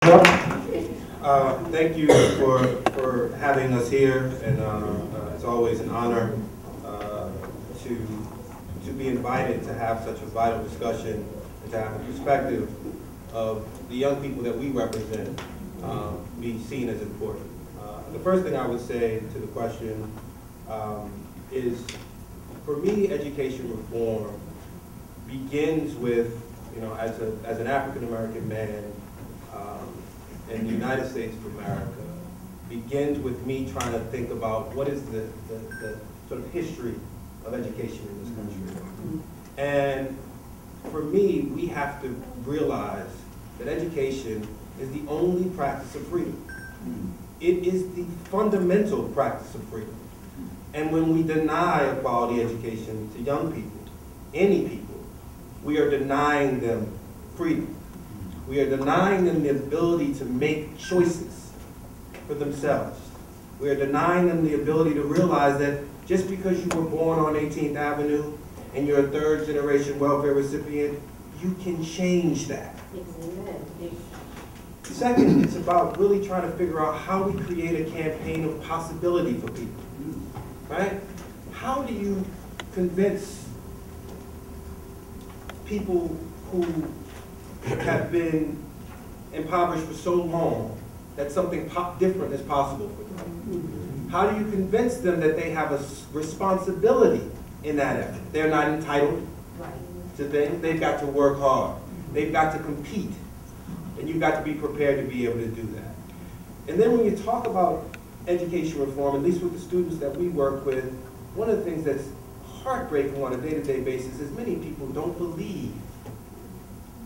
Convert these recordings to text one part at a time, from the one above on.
Thank you for having us here, and it's always an honor to be invited to have such a vital discussion and to have a perspective of the young people that we represent be seen as important. The first thing I would say to the question is, for me, education reform begins with, as an African-American man in the United States of America, begins with me trying to think about what is the sort of history of education in this country. And for me, we have to realize that education is the only practice of freedom. It is the fundamental practice of freedom. And when we deny a quality education to young people, any people, we are denying them freedom. We are denying them the ability to make choices for themselves. We are denying them the ability to realize that just because you were born on 18th Avenue and you're a third-generation welfare recipient, you can change that. Second, it's about really trying to figure out how we create a campaign of possibility for people, right? How do you convince people who have been impoverished for so long that something different is possible for them? How do you convince them that they have a responsibility in that effort? They're not entitled to things. They've got to work hard. They've got to compete. And you've got to be prepared to be able to do that. And then when you talk about education reform, at least with the students that we work with, one of the things that's heartbreaking on a day-to-day basis is many people don't believe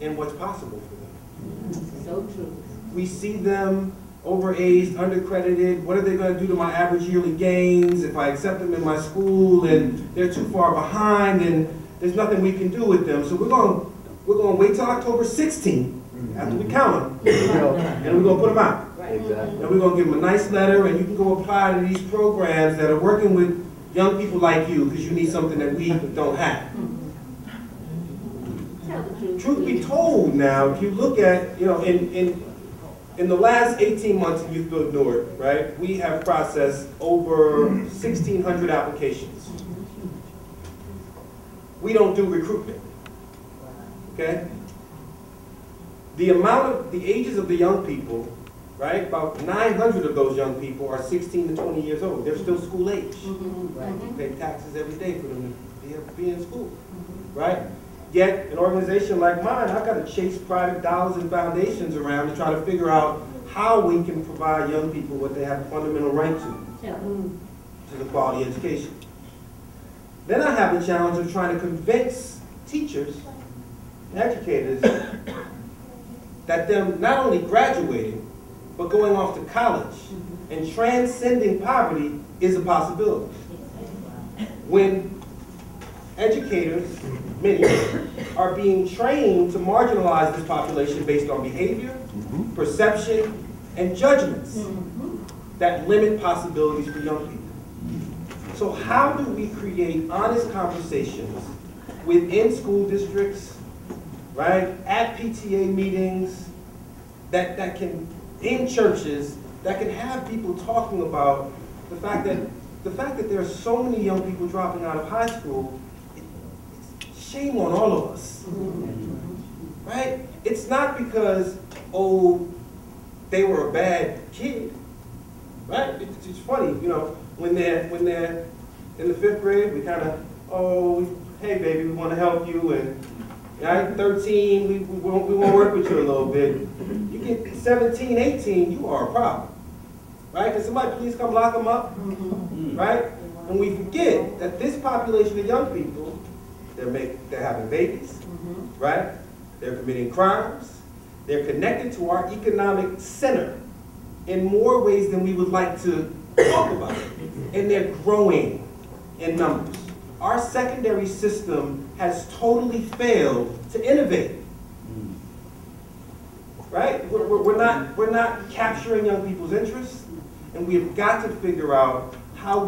in what's possible for them. So true. We see them overaged, undercredited. What are they going to do to my average yearly gains if I accept them in my school and they're too far behind and there's nothing we can do with them? So we're going to wait till October 16th after we count them, and we're going to put them out. Exactly. And we're going to give them a nice letter, and you can go apply to these programs that are working with young people like you because you need something that we don't have. Truth be told now, if you look at, in the last 18 months in YouthBuild Newark, right, we have processed over 1,600 applications. We don't do recruitment, okay? The ages of the young people, right, about 900 of those young people are 16 to 20 years old. They're still school age. Right? You pay taxes every day for them to be in school, right? Yet, an organization like mine, I've got to chase private dollars and foundations around to try to figure out how we can provide young people what they have a fundamental right to the quality education. Then I have the challenge of trying to convince teachers and educators that them not only graduating, but going off to college and transcending poverty is a possibility. When educators, many, are being trained to marginalize this population based on behavior, perception, and judgments that limit possibilities for young people. So how do we create honest conversations within school districts, right, at PTA meetings, that can, in churches, that can have people talking about the fact that there are so many young people dropping out of high school. It's shame on all of us, right? It's not because, oh, they were a bad kid, right? It's funny, when they're in the 5th grade, we kind of, oh, hey baby, we want to help you, and right, 13, we want to work with you a little bit. You get 17, 18, you are a problem, right? Can somebody please come lock them up, right? And we forget that this population of young people, they're having babies, right? They're committing crimes. They're connected to our economic center in more ways than we would like to talk about. And they're growing in numbers. Our secondary system has totally failed to innovate. Right? We're not capturing young people's interests, and we've got to figure out how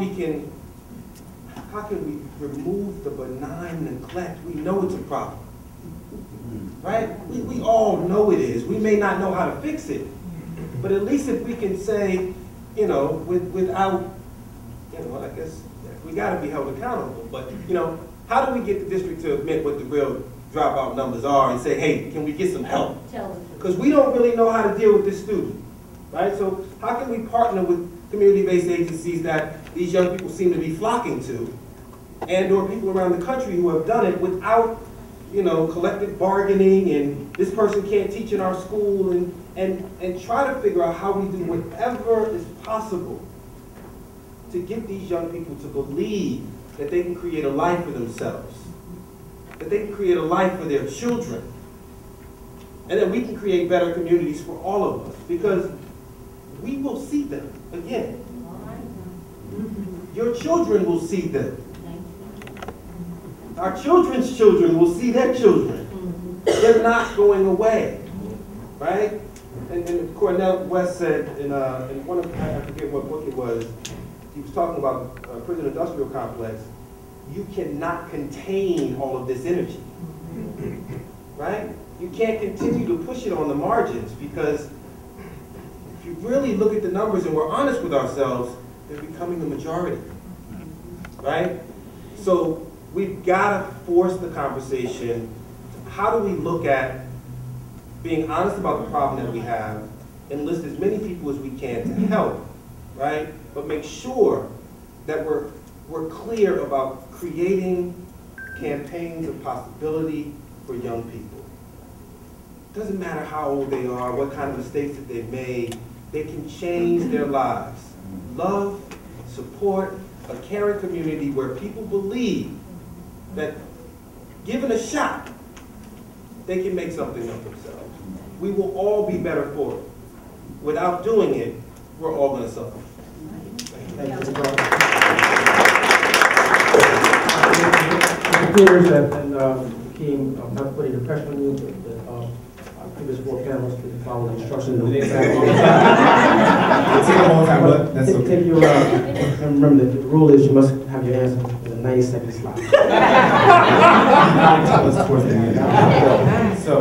can we remove the benign neglect? We know it's a problem. Right? We all know it is. We may not know how to fix it, But at least if we can say, you know, without, you know, I guess we got to be held accountable. But, you know, how do we get the district to admit what the real dropout numbers are and say, hey, can we get some help? Because we don't really know how to deal with this student, right? So how can we partner with community-based agencies that these young people seem to be flocking to, and or people around the country who have done it without, you know, collective bargaining and this person can't teach in our school, and try to figure out how we do whatever is possible to get these young people to believe that they can create a life for themselves, that they can create a life for their children, and that we can create better communities for all of us, because we will see them again. Your children will see them. Our children's children will see their children. They're not going away, right? And Cornel West said in one of, I forget what book it was, he was talking about prison industrial complex. You cannot contain all of this energy, right? You can't continue to push it on the margins, because if you really look at the numbers and we're honest with ourselves, they're becoming the majority, right? So we've got to force the conversation. How do we look at being honest about the problem that we have, enlist as many people as we can to help, right? But make sure that we're clear about creating campaigns of possibility for young people. Doesn't matter how old they are, what kind of mistakes that they've made, they can change their lives. Love, support, a caring community where people believe that given a shot, they can make something of themselves. We will all be better for it. Without doing it, we're all going to suffer. Thank you. Peters and Kiem, not putting the pressure on you, but previous four panelists to follow the instructions. That's okay. Take your, remember the rule is you must have your answer in a 90-second slot. So,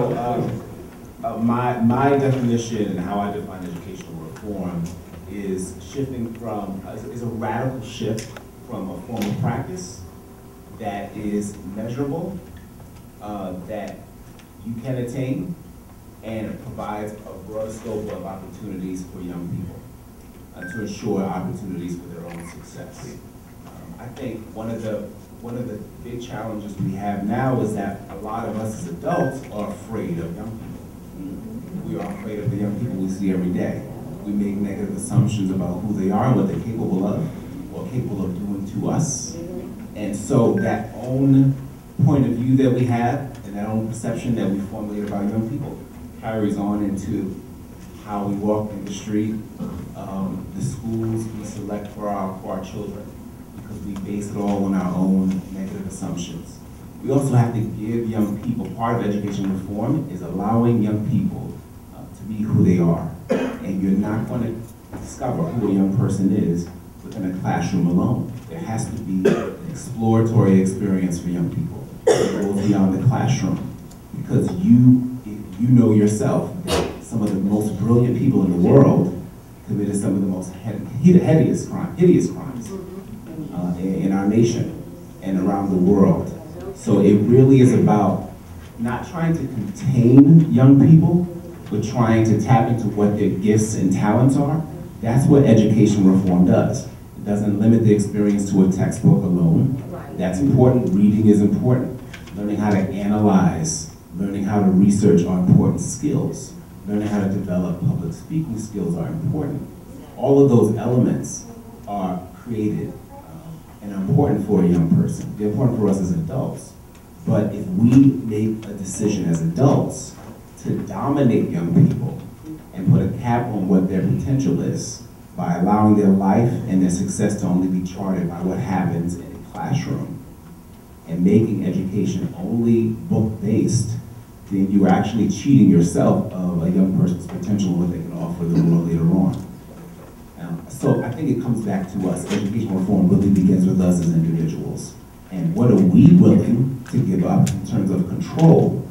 my definition and how I define educational reform is shifting from, is a radical shift from a form of practice that is measurable, that you can attain, and it provides a broader scope of opportunities for young people to ensure opportunities for their own success. I think one of the big challenges we have now is that a lot of us as adults are afraid of young people. We are afraid of the young people we see every day. We make negative assumptions about who they are and what they're capable of, or capable of doing to us. And so that own point of view that we have, and that own perception that we formulate about young people, carries on into how we walk in the street, the schools we select for our children, because we base it all on our own negative assumptions. We also have to give young people, part of education reform is allowing young people to be who they are. And you're not going to discover who a young person is within a classroom alone. There has to be an exploratory experience for young people that goes beyond the classroom, because you know yourself that some of the most brilliant people in the world committed some of the most hideous crimes in our nation and around the world. So it really is about not trying to contain young people, but trying to tap into what their gifts and talents are. That's what education reform does. It doesn't limit the experience to a textbook alone. That's important. Reading is important. Learning how to analyze, learning how to research are important skills. Learning how to develop public speaking skills are important. All of those elements are created and are important for a young person. They're important for us as adults. But if we make a decision as adults to dominate young people and put a cap on what their potential is by allowing their life and their success to only be charted by what happens in a classroom and making education only book-based, then you're actually cheating yourself of a young person's potential and what they can offer the world later on. So I think it comes back to us. Educational reform really begins with us as individuals. And what are we willing to give up in terms of control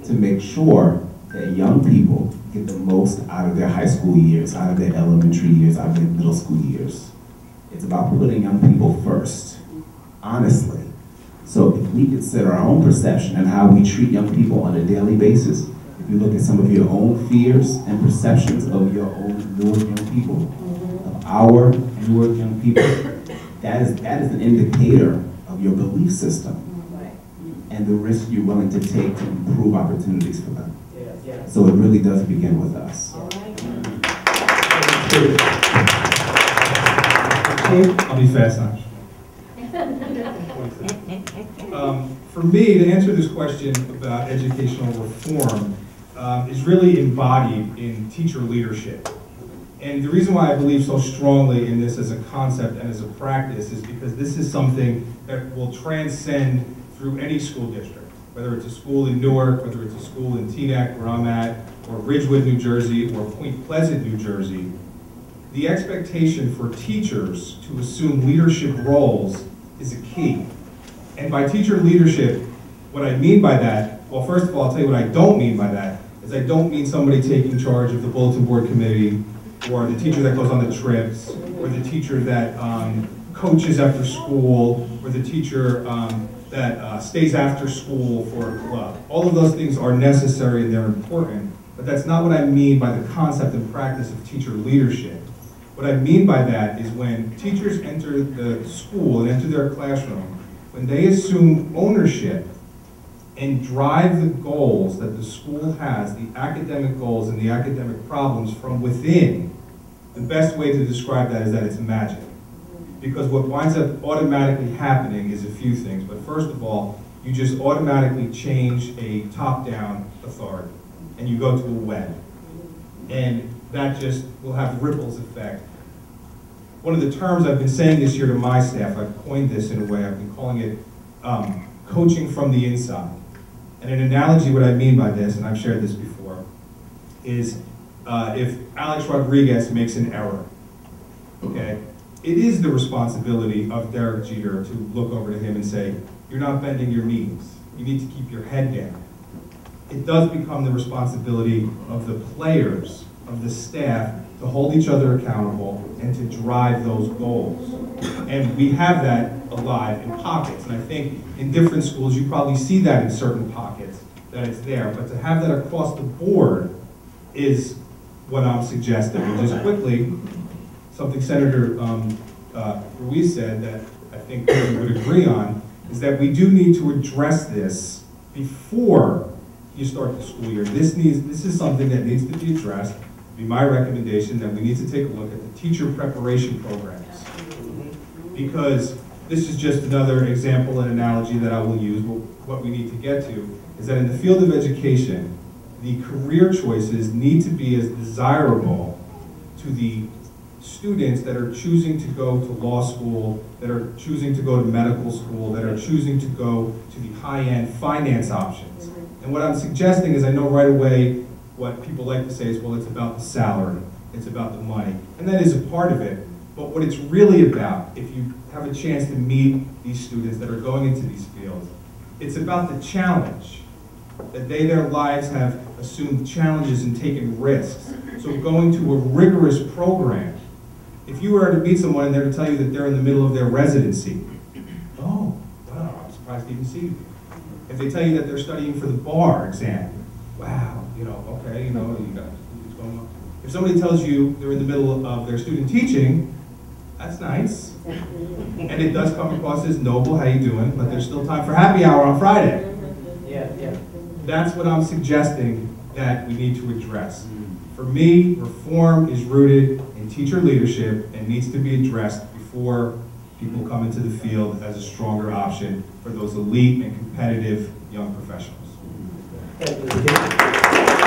to make sure that young people get the most out of their high school years, out of their elementary years, out of their middle school years. It's about putting young people first, honestly. So if we consider our own perception and how we treat young people on a daily basis, if you look at some of your own fears and perceptions of your own Newark young people, of our Newark young people, that is an indicator of your belief system and the risk you're willing to take to improve opportunities for them. So it really does begin with us. I'll be fast now. For me, to answer this question about educational reform is really embodied in teacher leadership. And the reason why I believe so strongly in this as a concept and as a practice is because this is something that will transcend through any school district, whether it's a school in Newark, whether it's a school in Teaneck, where I'm at, or Ridgewood, New Jersey, or Point Pleasant, New Jersey. The expectation for teachers to assume leadership roles is a key. And by teacher leadership, what I mean by that, well, first of all, I'll tell you what I don't mean by that, is I don't mean somebody taking charge of the bulletin board committee, or the teacher that goes on the trips, or the teacher that coaches after school, or the teacher that stays after school for a club. All of those things are necessary and they're important, but that's not what I mean by the concept and practice of teacher leadership. What I mean by that is when teachers enter the school and enter their classroom, when they assume ownership and drive the goals that the school has, the academic goals and the academic problems from within, the best way to describe that is that it's magic. Because what winds up automatically happening is a few things. But first of all, you just automatically change a top-down authority and you go to a web. And that just will have ripples effect. One of the terms I've been saying this year to my staff, I've coined this in a way, I've been calling it coaching from the inside. And an analogy, what I mean by this, and I've shared this before, is if Alex Rodriguez makes an error, okay? It is the responsibility of Derek Jeter to look over to him and say, you're not bending your knees. You need to keep your head down. It does become the responsibility of the players, of the staff, to hold each other accountable and to drive those goals. And we have that alive in pockets. And I think in different schools, you probably see that in certain pockets, that it's there. But to have that across the board is what I'm suggesting. And just quickly, something Senator Ruiz said that I think we would agree on, is that we do need to address this before you start the school year. This is something that needs to be addressed. It'd be my recommendation that we need to take a look at the teacher preparation programs. Because this is just another example and analogy that I will use. What we need to get to is that in the field of education, the career choices need to be as desirable to the students that are choosing to go to law school, that are choosing to go to medical school, that are choosing to go to the high-end finance options. And what I'm suggesting is I know right away what people like to say is, well, it's about the salary, it's about the money. And that is a part of it. But what it's really about, if you have a chance to meet these students that are going into these fields, it's about the challenge. That their lives have assumed challenges and taken risks. So going to a rigorous program, if you were to meet someone and they're to tell you that they're in the middle of their residency, oh, wow, I'm surprised to even see you. If they tell you that they're studying for the bar exam, wow, okay, you got what's going on. If somebody tells you they're in the middle of their student teaching, that's nice. And it does come across as noble, how you doing? But there's still time for happy hour on Friday. Yeah. That's what I'm suggesting that we need to address. For me, reform is rooted in teacher leadership and needs to be addressed before people come into the field as a stronger option for those elite and competitive young professionals. Thank you.